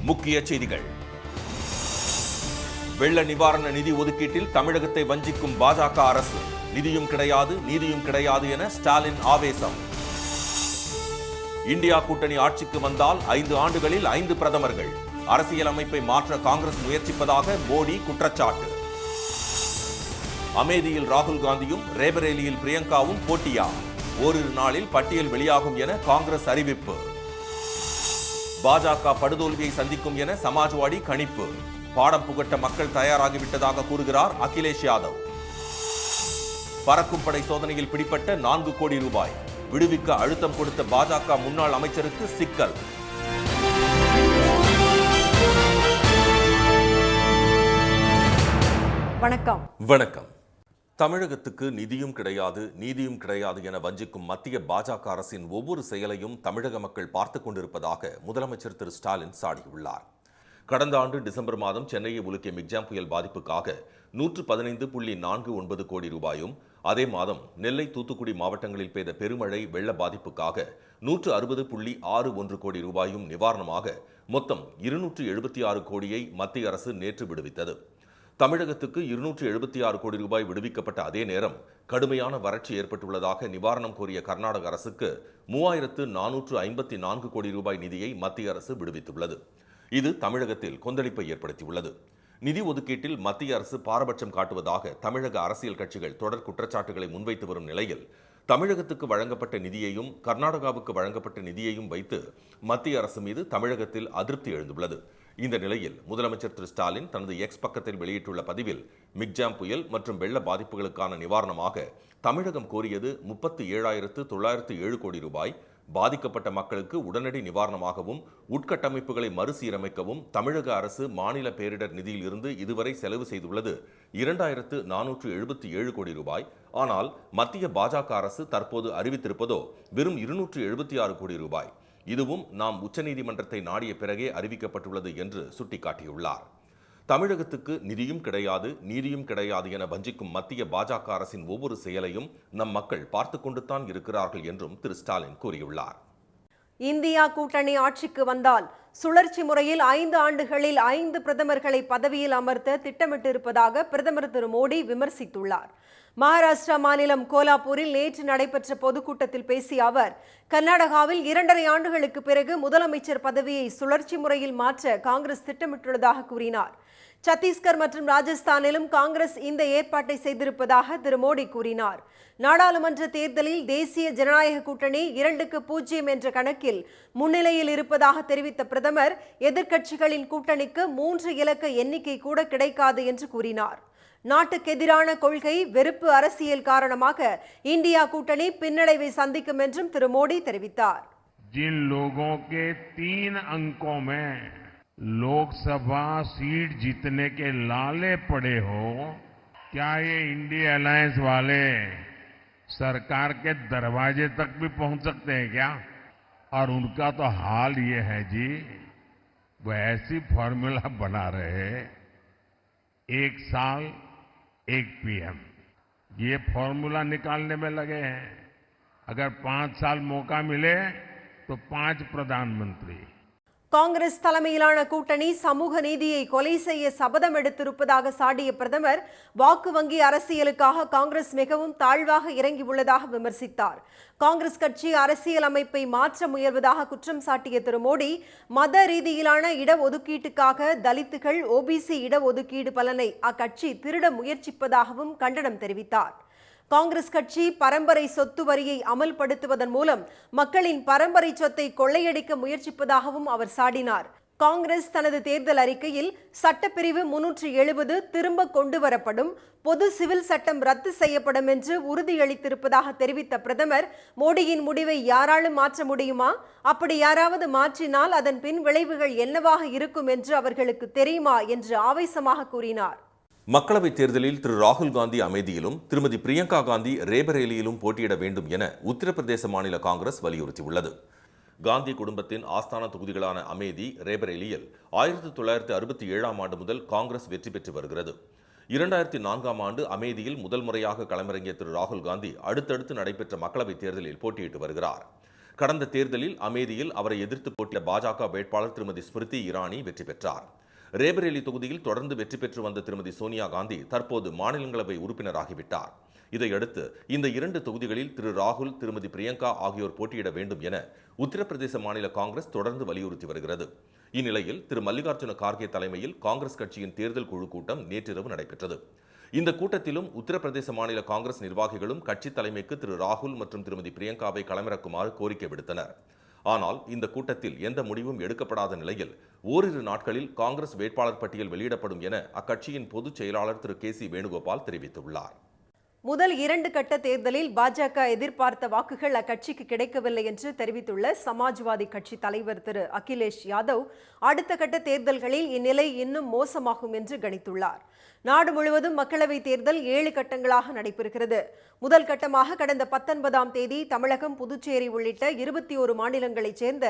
முக்கிய செய்திகள். வெள்ள நிவாரண நிதி ஒதுக்கீட்டில் தமிழகத்தை வஞ்சிக்கும் பாஜக அரசு. நிதியும் கிடையாது, நீதியும் கிடையாது என ஸ்டாலின் ஆவேசம். இந்தியா கூட்டணி ஆட்சிக்கு வந்தால் 5 ஆண்டுகளில் 5 பிரதமர்கள். அரசியலமைப்பை மாற்ற காங்கிரஸ் முயற்சிப்பதாக மோடி குற்றச்சாட்டு. அமேதியில் ராகுல் காந்தியும் ரேபரேலியில் பிரியங்காவும் போட்டியா? ஓரிரு நாளில் பட்டியல் வெளியாகும் என காங்கிரஸ் அறிவிப்பு. பாஜக படுதோல்வியை சந்திக்கும் என சமாஜ்வாடி கணிப்பு. பாடம் புகட்ட மக்கள் தயாராகிவிட்டதாக கூறுகிறார் அகிலேஷ் யாதவ். பறக்கும் படை சோதனையில் பிடிப்பட்ட 4 கோடி ரூபாய் விடுவிக்க அழுத்தம் கொடுத்த பாஜக முன்னாள் அமைச்சருக்கு சிக்கல். வணக்கம். தமிழகத்துக்கு நிதியும் கிடையாது, நீதியும் கிடையாது என வஞ்சிக்கும் மத்திய பாஜக அரசின் ஒவ்வொரு செயலையும் தமிழக மக்கள் பார்த்துக் கொண்டிருப்பதாக முதலமைச்சர் திரு ஸ்டாலின் சாடியுள்ளார். கடந்த ஆண்டு டிசம்பர் மாதம் சென்னையை உலுக்கிய மிக்ஜாம் புயல் பாதிப்புக்காக 115.49 கோடி ரூபாயும், அதே மாதம் நெல்லை, தூத்துக்குடி மாவட்டங்களில் பெய்த பெருமழை வெள்ள பாதிப்புக்காக 160.61 கோடி ரூபாயும் நிவாரணமாக மொத்தம் 276 கோடியை மத்திய அரசு நேற்று விடுவித்தது. தமிழகத்துக்கு 276 கோடி ரூபாய் விடுவிக்கப்பட்ட அதே நேரம் கடுமையான வறட்சி ஏற்பட்டுள்ளதாக நிவாரணம் கோரிய கர்நாடக அரசுக்கு 3454 கோடி ரூபாய் நிதியை மத்திய அரசு விடுவித்துள்ளது. இது தமிழகத்தில் கொந்தளிப்பை ஏற்படுத்தியுள்ளது. நிதி ஒதுக்கீட்டில் மத்திய அரசு பாரபட்சம் காட்டுவதாக தமிழக அரசியல் கட்சிகள் தொடர் குற்றச்சாட்டுகளை முன்வைத்து வரும் நிலையில் தமிழகத்துக்கு வழங்கப்பட்ட நிதியையும் கர்நாடகாவுக்கு வழங்கப்பட்ட நிதியையும் வைத்து மத்திய அரசு மீது தமிழகத்தில் அதிருப்தி எழுந்துள்ளது. இந்த நிலையில் முதலமைச்சர் திரு ஸ்டாலின் தனது எக்ஸ் பக்கத்தில் வெளியிட்டுள்ள பதிவில் மிக்ஜாம் புயல் மற்றும் வெள்ள பாதிப்புகளுக்கான நிவாரணமாக தமிழகம் கோரியது 37,907 கோடி ரூபாய். பாதிக்கப்பட்ட மக்களுக்கு உடனடி நிவாரணமாகவும் உட்கட்டமைப்புகளை மறுசீரமைக்கவும் தமிழக அரசு மாநில பேரிடர் நிதியில் இருந்து இதுவரை செலவு செய்துள்ளது 2,477 கோடி ரூபாய். ஆனால் மத்திய பாஜக அரசு தற்போது அறிவித்திருப்பதோ வெறும் 276 கோடி ரூபாய். இதுவும் நாம் உச்சநீதிமன்றத்தை நாடிய பிறகே அறிவிக்கப்பட்டுள்ளது என்று சுட்டிக்காட்டியுள்ளார். தமிழகத்துக்கு நிதியும் கிடையாது, நீதியும் கிடையாது என வஞ்சிக்கும் மத்திய பாஜக அரசின் ஒவ்வொரு செயலையும் நம் மக்கள் பார்த்து கொண்டுதான் இருக்கிறார்கள் என்றும் திரு ஸ்டாலின் கூறியுள்ளார். இந்தியா கூட்டணி ஆட்சிக்கு வந்தால் சுழற்சி முறையில் 5 ஆண்டுகளில் 5 பிரதமர்களை பதவியில் அமர்த்த திட்டமிட்டிருப்பதாக பிரதமர் திரு மோடி விமர்சித்துள்ளார். மகாராஷ்டிரா மாநிலம் கோலாப்பூரில் நேற்று நடைபெற்ற பொதுக்கூட்டத்தில் பேசிய அவர், கர்நாடகாவில் 2.5 ஆண்டுகளுக்கு பிறகு முதலமைச்சர் பதவியை சுழற்சி முறையில் மாற்ற காங்கிரஸ் திட்டமிட்டுள்ளதாக கூறினார். சத்தீஸ்கர் மற்றும் ராஜஸ்தானிலும் காங்கிரஸ் இந்த ஏற்பாட்டை செய்திருப்பதாக திரு மோடி கூறினார். நாடாளுமன்ற தேர்தலில் தேசிய ஜனநாயக கூட்டணி 2-0 என்ற கணக்கில் முன்னிலையில் இருப்பதாக தெரிவித்த பிரதமர், எதிர்க்கட்சிகளின் கூட்டணிக்கு 3 இலக்க எண்ணிக்கை கூட கிடைக்காது என்று கூறினார். நாட்டுக்கு எதிரான கொள்கை, வெறுப்பு அரசியல் காரணமாக இந்தியா கூட்டணி பின்னடைவை சந்திக்கும் என்றும் திரு மோடி தெரிவித்தார். जिन लोगों के 3 अंकों में लोकसभा सीट जीतने के लाले पड़े हो, क्या ये इंडिया अलायंस वाले सरकार के दरवाजे तक भी पहुंच सकते हैं क्या? और उनका तो हाल ये है जी, वो ऐसी फॉर्मूला बना रहे, 1 साल 1 PM, ये फॉर्मूला निकालने में लगे हैं. अगर 5 साल मौका मिले तो 5 प्रधानमंत्री. காங்கிரஸ் தலைமையிலான கூட்டணி சமூக நீதியை கொலை செய்ய சபதம் எடுத்திருப்பதாக சாடிய பிரதமர், வாக்கு வங்கி அரசியலுக்காக காங்கிரஸ் மிகவும் தாழ்வாக இறங்கியுள்ளதாக விமர்சித்தார். காங்கிரஸ் கட்சி அரசியல் அமைப்பை மாற்ற முயல்வதாக குற்றம் சாட்டிய திரு மோடி, மத ரீதியிலான இடஒதுக்கீட்டுக்காக தலித்துகள், ஓபிசி இடஒதுக்கீடு பலனை அக்கட்சி திருட முயற்சிப்பதாகவும் கண்டனம் தெரிவித்தார். காங்கிரஸ் கட்சி பரம்பரை சொத்து வரியை அமல்படுத்துவதன் மூலம் மக்களின் பரம்பரை சொத்தை கொள்ளையடிக்க முயற்சிப்பதாகவும் அவர் சாடினார். காங்கிரஸ் தனது தேர்தல் அறிக்கையில் சட்டப்பிரிவு 370 திரும்ப கொண்டு வரப்படும், பொது சிவில் சட்டம் ரத்து செய்யப்படும் என்று உறுதியளித்திருப்பதாக தெரிவித்த பிரதமர், மோடியின் முடிவை யாராலும் மாற்ற முடியுமா? அப்படி யாராவது மாற்றினால் அதன் பின் விளைவுகள் என்னவாக இருக்கும் என்று அவர்களுக்கு தெரியுமா என்று ஆவேசமாக கூறினார். மக்களவைத் தேர்தலில் திரு ராகுல் காந்தி அமேதியிலும் திருமதி பிரியங்கா காந்தி ரேபரேலியிலும் போட்டியிட வேண்டும் என உத்தரப்பிரதேச மாநில காங்கிரஸ் வலியுறுத்தியுள்ளது. காந்தி குடும்பத்தின் ஆஸ்தான தொகுதிகளான அமேதி, ரேபரேலியில் 1967ஆம் ஆண்டு முதல் காங்கிரஸ் வெற்றி பெற்று வருகிறது. 2004ஆம் ஆண்டு அமேதியில் முதல் முறையாக களமிறங்கிய திரு ராகுல் காந்தி அடுத்தடுத்து நடைபெற்ற மக்களவைத் தேர்தலில் போட்டியிட்டு வருகிறார். கடந்த தேர்தலில் அமேதியில் அவரை எதிர்த்து போட்டியிட்ட பாஜக வேட்பாளர் திருமதி ஸ்மிருதி இரானி வெற்றி பெற்றார். ரேபரேலி தொகுதியில் தொடர்ந்து வெற்றி பெற்று வந்த திருமதி சோனியா காந்தி தற்போது மாநிலங்களவை உறுப்பினராகிவிட்டார். இதையடுத்து இந்த 2 தொகுதிகளில் திரு ராகுல், திருமதி பிரியங்கா ஆகியோர் போட்டியிட வேண்டும் என உத்தரப்பிரதேச மாநில காங்கிரஸ் தொடர்ந்து வலியுறுத்தி வருகிறது. இந்நிலையில் திரு மல்லிகார்ஜுன கார்கே தலைமையில் காங்கிரஸ் கட்சியின் தேர்தல் குழு கூட்டம் நேற்றிரவு நடைபெற்றது. இந்த கூட்டத்திலும் உத்தரப்பிரதேச மாநில காங்கிரஸ் நிர்வாகிகளும் கட்சி தலைமைக்கு திரு ராகுல் மற்றும் திருமதி பிரியங்காவை களமிறக்குமாறு கோரிக்கை விடுத்தனர். ஆனால் இந்த கூட்டத்தில் எந்த முடிவும் எடுக்கப்படாத நிலையில் ஓரிரு நாட்களில் காங்கிரஸ் வேட்பாளர் பட்டியல் வெளியிடப்படும் என அக்கட்சியின் பொதுச் செயலாளர் திரு கே.சி. வேணுகோபால் தெரிவித்துள்ளார். முதல் 2 கட்ட தேர்தலில் பாஜக எதிர்பார்த்த வாக்குகள் அக்கட்சிக்கு கிடைக்கவில்லை என்று தெரிவித்துள்ள சமாஜ்வாதி கட்சி தலைவர் திரு அகிலேஷ் யாதவ், அடுத்த கட்ட தேர்தல்களில் இந்நிலை இன்னும் மோசமாகும் என்று கணித்துள்ளார். நாடு முழுவதும் மக்களவைத் தேர்தல் 7 கட்டங்களாக நடைபெறுகிறது. முதல் கட்டமாக கடந்த 19ஆம் தேதி தமிழகம், புதுச்சேரி உள்ளிட்ட 21 மாநிலங்களைச் சேர்ந்த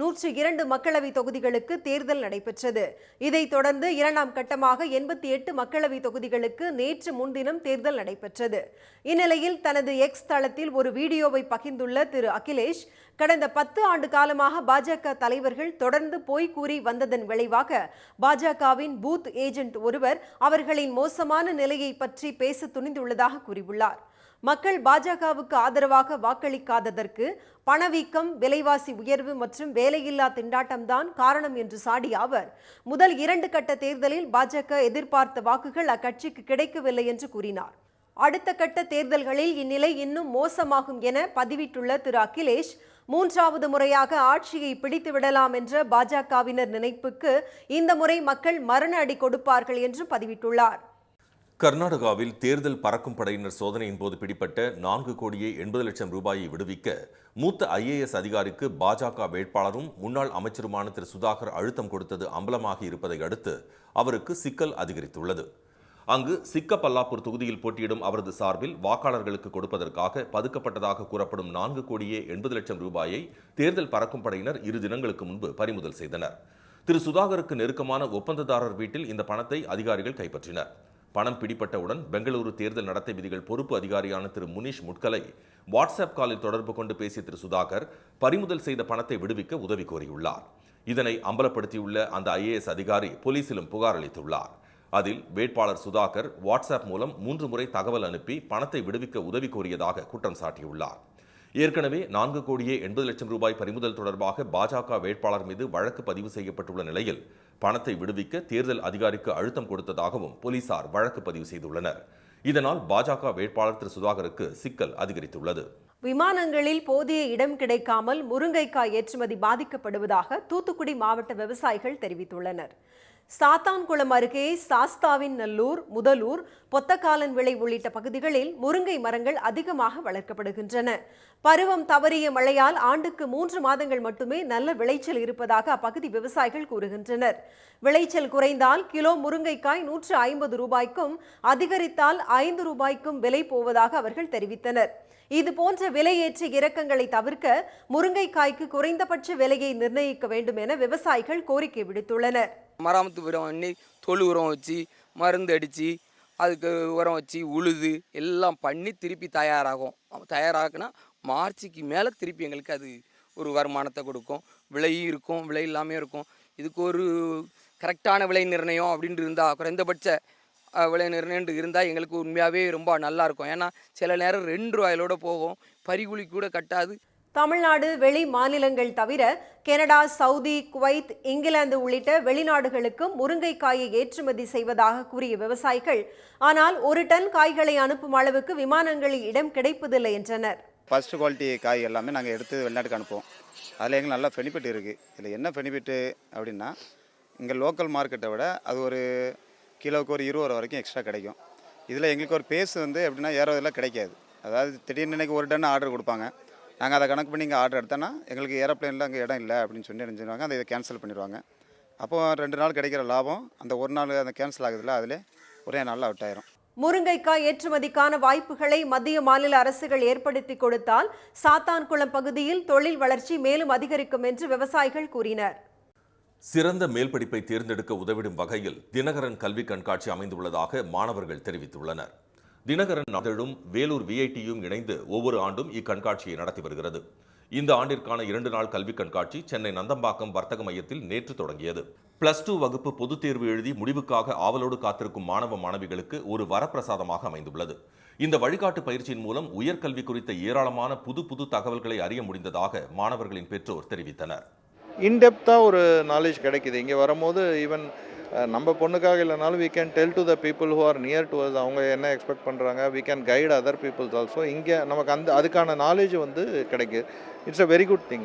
102 மக்களவைத் தொகுதிகளுக்கு தேர்தல் நடைபெற்றது. இதைத் தொடர்ந்து 2ஆம் கட்டமாக 88 மக்களவைத் தொகுதிகளுக்கு நேற்று முன்தினம் தேர்தல் நடைபெற்றது. இந்நிலையில் தனது எக்ஸ் தளத்தில் ஒரு வீடியோவை பகிர்ந்துள்ள திரு அகிலேஷ், கடந்த 10 ஆண்டு காலமாக பாஜக தலைவர்கள் தொடர்ந்து பொய் கூறி வந்ததன் விளைவாக பாஜகவின் பூத் ஏஜென்ட் ஒருவர் அவர்களின் மோசமான நிலையை பற்றி பேச துணிந்துள்ளதாக கூறியுள்ளார். மக்கள் பாஜகவுக்கு ஆதரவாக வாக்களிக்காததற்கு பணவீக்கம், விலைவாசி உயர்வு மற்றும் வேலையில்லா திண்டாட்டம்தான் காரணம் என்று சாடிய அவர், முதல் 2 கட்ட தேர்தலில் பாஜக எதிர்பார்த்த வாக்குகள் அக்கட்சிக்கு கிடைக்கவில்லை என்று கூறினார். அடுத்த கட்ட தேர்தல்களில் இந்நிலை இன்னும் மோசமாகும் என பதிவிட்டுள்ள திரு அகிலேஷ், 3வது முறையாக ஆட்சியை பிடித்து விடலாம் என்ற பாஜகவினர் நினைப்புக்கு இந்த முறை மக்கள் மரண அடி கொடுப்பார்கள் என்று பதிவிட்டுள்ளார். கர்நாடகாவில் தேர்தல் பறக்கும் படையினர் சோதனையின் போது பிடிப்பட்ட 4 கோடியே 80 லட்சம் ரூபாயை விடுவிக்க மூத்த IAS அதிகாரிக்கு பாஜக வேட்பாளரும் முன்னாள் அமைச்சருமான திரு சுதாகர் அழுத்தம் கொடுத்தது அம்பலமாகி இருப்பதை அடுத்து அவருக்கு சிக்கல் அதிகரித்துள்ளது. அங்கு சிக்கப்பல்லாப்பூர் தொகுதியில் போட்டியிடும் அவரது சார்பில் வாக்காளர்களுக்கு கொடுப்பதற்காக பதுக்கப்பட்டதாக கூறப்படும் 4 கோடியே 80 லட்சம் ரூபாயை தேர்தல் பறக்கும் படையினர் 2 தினங்களுக்கு முன்பு பறிமுதல் செய்தனர். திரு சுதாகருக்கு நெருக்கமான ஒப்பந்ததாரர் வீட்டில் இந்த பணத்தை அதிகாரிகள் கைப்பற்றினர். பணம் பிடிப்பட்டவுடன் பெங்களூரு தேர்தல் நடத்தை விதிகள் பொறுப்பு அதிகாரியான திரு முனிஷ் முட்கலை வாட்ஸ்அப் காலில் தொடர்பு கொண்டு பேசிய திரு சுதாகர் பறிமுதல் செய்த பணத்தை விடுவிக்க உதவி கோரியுள்ளார். இதனை அம்பலப்படுத்தியுள்ள அந்த IAS அதிகாரி போலீசிலும் புகார் அளித்துள்ளார். அதில் வேட்பாளர் சுதாகர் வாட்ஸ்அப் மூலம் 3 முறை தகவல் அனுப்பி பணத்தை விடுவிக்க உதவி கோரியதாக குற்றம் சாட்டியுள்ளார். ஏற்கனவே 4 கோடியே 80 லட்சம் ரூபாய் பறிமுதல் தொடர்பாக பாஜக வேட்பாளர் மீது வழக்கு பதிவு செய்யப்பட்டுள்ள நிலையில் பணத்தை விடுவிக்க தேர்தல் அதிகாரிக்கு அழுத்தம் கொடுத்ததாகவும் போலீசார் வழக்கு பதிவு செய்துள்ளனர். இதனால் பாஜக வேட்பாளர் திரு சுதாகருக்கு சிக்கல் அதிகரித்துள்ளது. விமானங்களில் போதிய இடம் கிடைக்காமல் முருங்கைக்காய் ஏற்றுமதி பாதிக்கப்படுவதாக தூத்துக்குடி மாவட்ட விவசாயிகள் தெரிவித்துள்ளனர். சாத்தான்குளம் அருகே சாஸ்தாவின் நல்லூர், முதலூர், பொத்தக்காலன் விளை உள்ளிட்ட பகுதிகளில் முருங்கை மரங்கள் அதிகமாக வளர்க்கப்படுகின்றன. பருவம் தவறிய மழையால் ஆண்டுக்கு 3 மாதங்கள் மட்டுமே நல்ல விளைச்சல் இருப்பதாக அப்பகுதி விவசாயிகள் கூறுகின்றனர். விளைச்சல் குறைந்தால் கிலோ முருங்கைக்காய் 150 ரூபாய்க்கும், அதிகரித்தால் 5 ரூபாய்க்கும் விலை போவதாக அவர்கள் தெரிவித்தனர். இதுபோன்ற விலையேற்ற இறக்கங்களை தவிர்க்க முருங்கைக்காய்க்கு குறைந்தபட்ச விலையை நிர்ணயிக்க வேண்டும் என விவசாயிகள் கோரிக்கை விடுத்துள்ளனர். மராமத்து உரம் பண்ணி, தொழு உரம் வச்சு, மருந்து அடித்து, அதுக்கு உரம் வச்சு, உழுது எல்லாம் பண்ணி திருப்பி தயாராகுனா மார்ச்சுக்கு மேலே திருப்பி எங்களுக்கு அது ஒரு வருமானத்தை கொடுக்கும். விலையும் இருக்கும், விலை இல்லாமல் இருக்கும். இதுக்கு ஒரு கரெக்டான விலை நிர்ணயம் அப்படின்ட்டு இருந்தால், குறைந்தபட்ச விலை நிர்ணயம் இருந்தால் எங்களுக்கு உண்மையாகவே ரொம்ப நல்லாயிருக்கும். ஏன்னா சில நேரம் 2 ரூபாயிலோட போகும், பறிகுலி கூட கட்டாது. தமிழ்நாடு வெளி மாநிலங்கள் தவிர கனடா, சவுதி, குவைத், இங்கிலாந்து உள்ளிட்ட வெளிநாடுகளுக்கும் முருங்கைக்காயை ஏற்றுமதி செய்வதாக கூறிய விவசாயிகள், ஆனால் 1 டன் காய்களை அனுப்பும் அளவுக்கு விமானங்களில் இடம் கிடைப்பதில்லை என்றனர். ஃபர்ஸ்ட் குவாலிட்டி காய் எல்லாமே நாங்கள் எடுத்து வெளிநாட்டுக்கு அனுப்புவோம். அதில் எங்களுக்கு நல்லா பெனிஃபிட் இருக்குது. இதில் என்ன பெனிஃபிட்டு அப்படின்னா, இங்கே லோக்கல் மார்க்கெட்டை விட அது ஒரு கிலோவுக்கு ஒரு 20 ரூபா வரைக்கும் எக்ஸ்ட்ரா கிடைக்கும். இதில் எங்களுக்கு ஒரு பேஸ் எப்படின்னா ஏறதெல்லாம் கிடைக்காது. அதாவது திடீர்னு இன்றைக்கி 1 டன் ஆர்டர் கொடுப்பாங்க. நாங்கள் அதை கணக்கு பண்ணி இங்கே ஆர்டர் எடுத்தோன்னா எங்களுக்கு ஏரோப்ளேனில் அங்கே இடம் இல்லை அப்படின்னு சொல்லி நினைச்சிருவாங்க. அதை இதை கேன்சல் பண்ணிடுவாங்க. அப்போது 2 நாள் கிடைக்கிற லாபம் அந்த 1 நாள் அந்த கேன்சல் ஆகுதுல்ல, அதில் ஒரே நாளில் அவுட் ஆயிரும். முருங்கைக்காய் ஏற்றுமதிக்கான வாய்ப்புகளை மத்திய மாநில அரசுகள் ஏற்படுத்தி கொடுத்தால் சாத்தான்குளம் பகுதியில் தொழில் வளர்ச்சி மேலும் அதிகரிக்கும் என்று விவசாயிகள் கூறினர். சிறந்த மேல் படிப்பை தேர்ந்தெடுக்க உதவிடும் வகையில் தினகரன் கல்வி கண்காட்சி அமைந்துள்ளதாக மாணவர்கள் தெரிவித்துள்ளனர். தினகரன் நாளிதழும் வேலூர் விஐடியும் இணைந்து ஒவ்வொரு ஆண்டும் இக்கண்காட்சியை நடத்தி வருகிறது. இந்த ஆண்டிற்கான 2 நாள் கல்வி கண்காட்சி சென்னை நந்தம்பாக்கம் வர்த்தக மையத்தில் நேற்று தொடங்கியது. +2 வகுப்பு பொதுத் தேர்வு எழுதி முடிவுக்காக ஆவலோடு காத்திருக்கும் மாணவ மாணவிகளுக்கு ஒரு வரப்பிரசாதமாக அமைந்துள்ளது. இந்த வழிகாட்டு பயிற்சியின் மூலம் உயர்கல்வி குறித்த ஏராளமான புது தகவல்களை அறிய முடிந்ததாக மாணவர்களின் பெற்றோர் தெரிவித்தனர். இன்டெப்த்தாக ஒரு நாலேஜ் கிடைக்குது. இங்கே வரும்போது ஈவன் நம்ம பொண்ணுக்காக இல்லைனாலும் we can tell to the people who are near to us அவங்க என்ன எக்ஸ்பெக்ட் பண்ணுறாங்க. we can guide other peoples also. இங்கே நமக்கு அதுக்கான நாலேஜ் வந்து கிடைக்குது. It's a very good thing.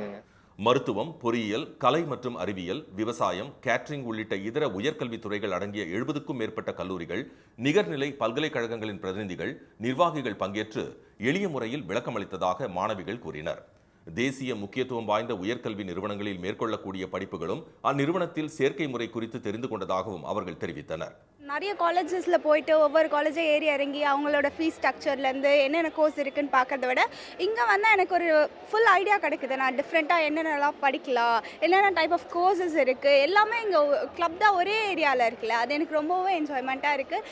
மருத்துவம், பொறியியல், கலை மற்றும் அறிவியல், விவசாயம், கேட்டரிங் உள்ளிட்ட இதர உயர்கல்வித் துறைகள் அடங்கிய 70க்கும் மேற்பட்ட கல்லூரிகள், நிகர்நிலை பல்கலைக்கழகங்களின் பிரதிநிதிகள், நிர்வாகிகள் பங்கேற்று எளிய முறையில் விளக்கமளித்ததாக மாணவிகள் கூறினர். தேசிய முக்கியத்துவம் வாய்ந்த உயர்கல்வி நிறுவனங்களில் மேற்கொள்ளக்கூடிய படிப்புகளும் அந்நிறுவனத்தில் சேர்க்கை முறை குறித்து தெரிந்து கொண்டதாகவும் அவர்கள் தெரிவித்தனர். நிறைய காலேஜஸில் போயிட்டு ஒவ்வொரு காலேஜை ஏறி இறங்கி அவங்களோட ஃபீஸ் ஸ்ட்ரக்சர்லேருந்து என்னென்ன கோர்ஸ் இருக்குன்னு பார்க்கறத விட இங்கே வந்தால் எனக்கு ஒரு ஃபுல் ஐடியா கிடைக்குது. நான் டிஃப்ரெண்ட்டாக என்னென்னலாம் படிக்கலாம், என்னென்ன டைப் ஆஃப் கோர்சஸ் இருக்குது, எல்லாமே இங்கே கிளப் தான் ஒரே ஏரியாவில் இருக்குல்ல. அது எனக்கு ரொம்பவே என்ஜாய்மெண்ட்டாக இருக்குது.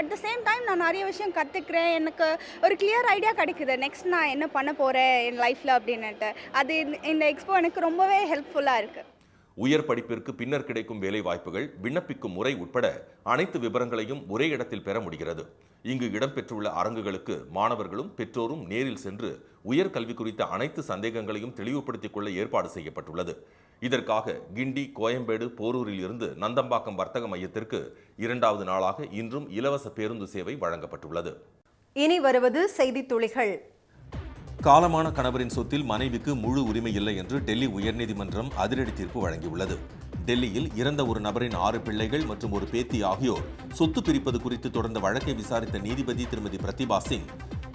அட் த சேம் டைம் நான் நிறைய விஷயம் கற்றுக்கிறேன். எனக்கு ஒரு கிளியர் ஐடியா கிடைக்குது நெக்ஸ்ட் நான் என்ன பண்ண போகிறேன் என் லைஃப்பில் அப்படின்னுட்டு. அது இந்த எக்ஸ்போ எனக்கு ரொம்பவே ஹெல்ப்ஃபுல்லாக இருக்குது. உயர் படிப்பிற்கு பின்னர் கிடைக்கும் வேலை வாய்ப்புகள், விண்ணப்பிக்கும் முறை உட்பட அனைத்து விவரங்களையும் ஒரே இடத்தில் பெற முடிகிறது. இங்கு இடம்பெற்றுள்ள அரங்குகளுக்கு மாணவர்களும் பெற்றோரும் நேரில் சென்று உயர்கல்வி குறித்த அனைத்து சந்தேகங்களையும் தெளிவுபடுத்திக் கொள்ள ஏற்பாடு செய்யப்பட்டுள்ளது. இதற்காக கிண்டி, கோயம்பேடு, போரூரில் இருந்து நந்தம்பாக்கம் வர்த்தக மையத்திற்கு 2வது நாளாக இன்றும் இலவச பேருந்து சேவை வழங்கப்பட்டுள்ளது. இனி வருவது செய்தித் துளிகள். காலமான கணவரின் சொத்தில் மனைவிக்கு முழு உரிமை இல்லை என்று டெல்லி உயர்நீதிமன்றம் அதிரடி தீர்ப்பு வழங்கியுள்ளது. டெல்லியில் இறந்த ஒரு நபரின் 6 பிள்ளைகள் மற்றும் ஒரு பேத்தி ஆகியோர் சொத்து பிரிப்பது குறித்து தொடர்ந்த வழக்கை விசாரித்த நீதிபதி திருமதி பிரதிபா சிங்,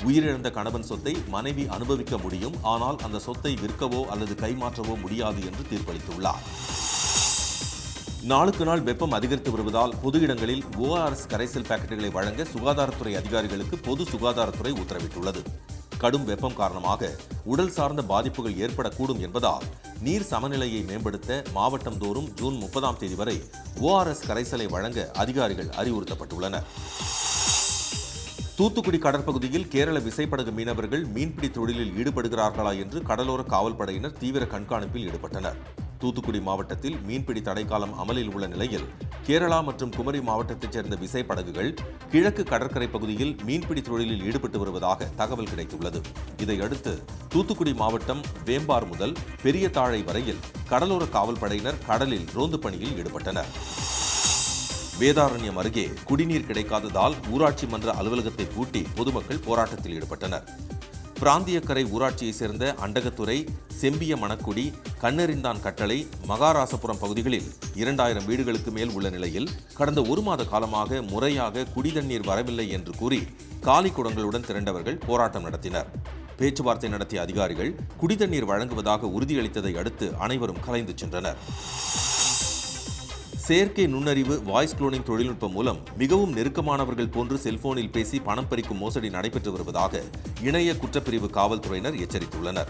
உயிரிழந்த கணவன் சொத்தை மனைவி அனுபவிக்க முடியும், ஆனால் அந்த சொத்தை விற்கவோ அல்லது கைமாற்றவோ முடியாது என்று தீர்ப்பளித்துள்ளார். நாளுக்கு நாள் வெப்பம் அதிகரித்து வருவதால் பொது இடங்களில் ORS கரைசல் பாக்கெட்டுகளை வழங்க சுகாதாரத்துறை அதிகாரிகளுக்கு பொது சுகாதாரத்துறை உத்தரவிட்டுள்ளது. கடும் வெப்பம் காரணமாக உடல் சார்ந்த பாதிப்புகள் ஏற்படக்கூடும் என்பதால் நீர் சமநிலையை மேம்படுத்த மாவட்டம் தோறும் ஜூன் 30ஆம் தேதி வரை ORS கரைசலை வழங்க அதிகாரிகள் அறிவுறுத்தப்பட்டுள்ளனர். தூத்துக்குடி கடற்பகுதியில் கேரள விசைப்படகு மீனவர்கள் மீன்பிடி தொழிலில் ஈடுபடுகிறார்களா என்று கடலோர காவல்படையினர் தீவிர கண்காணிப்பில் ஈடுபட்டனர். தூத்துக்குடி மாவட்டத்தில் மீன்பிடி தடைக்காலம் அமலில் உள்ள நிலையில் கேரளா மற்றும் குமரி மாவட்டத்தைச் சேர்ந்த விசைப்படகுகள் கிழக்கு கடற்கரை பகுதியில் மீன்பிடி தொழிலில் ஈடுபட்டு வருவதாக தகவல் கிடைத்துள்ளது. இதையடுத்து தூத்துக்குடி மாவட்டம் வேம்பார் முதல் பெரிய தாழை வரையில் கடலோர காவல்படையினர் கடலில் ரோந்து பணியில் ஈடுபட்டனர். வேதாரண்யம் அருகே குடிநீர் கிடைக்காததால் ஊராட்சி மன்ற அலுவலகத்தை பூட்டி பொதுமக்கள் போராட்டத்தில் ஈடுபட்டனர். பிராந்தியக்கரை ஊராட்சியைச் சேர்ந்த அண்டகத்துறை, செம்பிய மணக்குடி, கண்ணெறிந்தான் கட்டளை, மகாராசபுரம் பகுதிகளில் 2000 வீடுகளுக்கு மேல் உள்ள நிலையில் கடந்த 1 மாத காலமாக முறையாக குடிதண்ணீர் வரவில்லை என்று கூறி காலி குடங்களுடன் திரண்டவர்கள் போராட்டம் நடத்தினர். பேச்சுவார்த்தை நடத்திய அதிகாரிகள் குடிதண்ணீர் வழங்குவதாக உறுதியளித்ததை அடுத்து அனைவரும் கலைந்து சென்றனர். செயற்கை நுண்ணறிவு வாய்ஸ் குளோனிங் தொழில்நுட்பம் மூலம் மிகவும் நெருக்கமானவர்கள் போன்று செல்போனில் பேசி பணம் பறிக்கும் மோசடி நடைபெற்று வருவதாக இணைய குற்றப்பிரிவு காவல்துறையினர் எச்சரித்துள்ளனர்.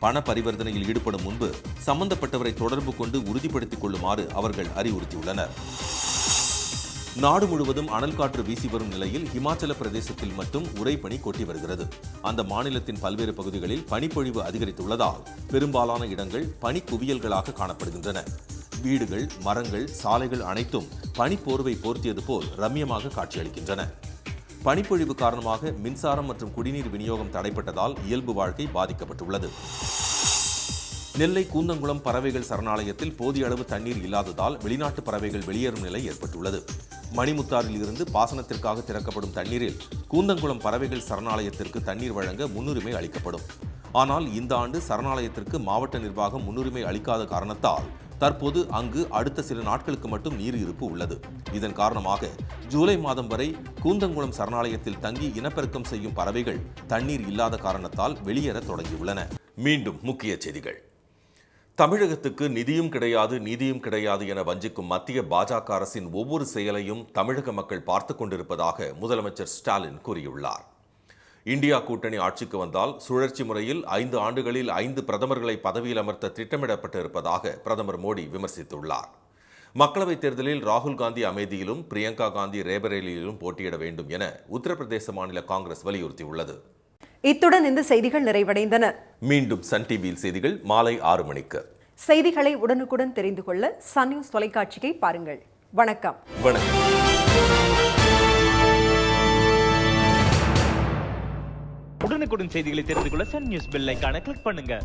பண பரிவர்த்தனையில் ஈடுபடும் முன்பு சம்பந்தப்பட்டவரை தொடர்பு கொண்டு உறுதிப்படுத்திக் கொள்ளுமாறு அவர்கள் அறிவுறுத்தியுள்ளனர். நாடு முழுவதும் அனல் காற்று வீசி வரும் நிலையில் இமாச்சல பிரதேசத்தில் மட்டும் உறைபனி கொட்டி வருகிறது. அந்த மாநிலத்தின் பல்வேறு பகுதிகளில் பனிப்பொழிவு அதிகரித்துள்ளதால் பெரும்பாலான இடங்கள் பனி குவியல்களாக காணப்படுகின்றன. வீடுகள், மரங்கள், சாலைகள் அனைத்தும் பனிப்போர்வை போர்த்தியது போல் ரம்யமாக காட்சியளிக்கின்றன. பனிப்பொழிவு காரணமாக மின்சாரம் மற்றும் குடிநீர் விநியோகம் தடைப்பட்டதால் இயல்பு வாழ்க்கை பாதிக்கப்பட்டுள்ளது. நெல்லை கூந்தங்குளம் பறவைகள் சரணாலயத்தில் போதிய அளவு தண்ணீர் இல்லாததால் வெளிநாட்டு பறவைகள் வெளியேறும் நிலை ஏற்பட்டுள்ளது. மணிமுத்தாறில் இருந்து பாசனத்திற்காக திறக்கப்படும் தண்ணீரில் கூந்தங்குளம் பறவைகள் சரணாலயத்திற்கு தண்ணீர் வழங்க முன்னுரிமை அளிக்கப்படும். ஆனால் இந்த ஆண்டு சரணாலயத்திற்கு மாவட்ட நிர்வாகம் முன்னுரிமை அளிக்காத காரணத்தால் தற்போது அங்கு அடுத்த சில நாட்களுக்கு மட்டும் நீர் இருப்பு உள்ளது. இதன் காரணமாக ஜூலை மாதம் வரை கூந்தங்குளம் சரணாலயத்தில் தங்கி இனப்பெருக்கம் செய்யும் பறவைகள் தண்ணீர் இல்லாத காரணத்தால் வெளியேற தொடங்கியுள்ளன. மீண்டும் முக்கிய செய்திகள். தமிழகத்துக்கு நிதியும் கிடையாது, நீதியும் கிடையாது என வஞ்சிக்கும் மத்திய பாஜக அரசின் ஒவ்வொரு செயலையும் தமிழக மக்கள் பார்த்து கொண்டிருப்பதாக முதலமைச்சர் ஸ்டாலின் கூறியுள்ளார். இந்தியா கூட்டணி ஆட்சிக்கு வந்தால் சுழற்சி முறையில் 5 ஆண்டுகளில் 5 பிரதமர்களை பதவியில் அமர்த்த திட்டமிடப்பட்டிருப்பதாக பிரதமர் மோடி விமர்சித்துள்ளார். மக்களவைத் தேர்தலில் ராகுல் காந்தி அமேதியிலும் பிரியங்கா காந்தி ரேபரேலியிலும் போட்டியிட வேண்டும் என உத்தரப்பிரதேச மாநில காங்கிரஸ் வலியுறுத்தியுள்ளது. இத்துடன் இந்த செய்திகள் நிறைவடைந்தன. மீண்டும் சன் டிவியில் செய்திகள் மாலை 6 மணிக்கு. செய்திகளை உடனுக்குடன் தெரிந்து கொள்ள சன் நியூஸ் தொலைக்காட்சியை பாருங்கள். வணக்கம். உடனுக்குடன் செய்திகளை தெரிந்து கொள்ள சன் நியூஸ் பெல் ஐகானை கிளிக் பண்ணுங்க.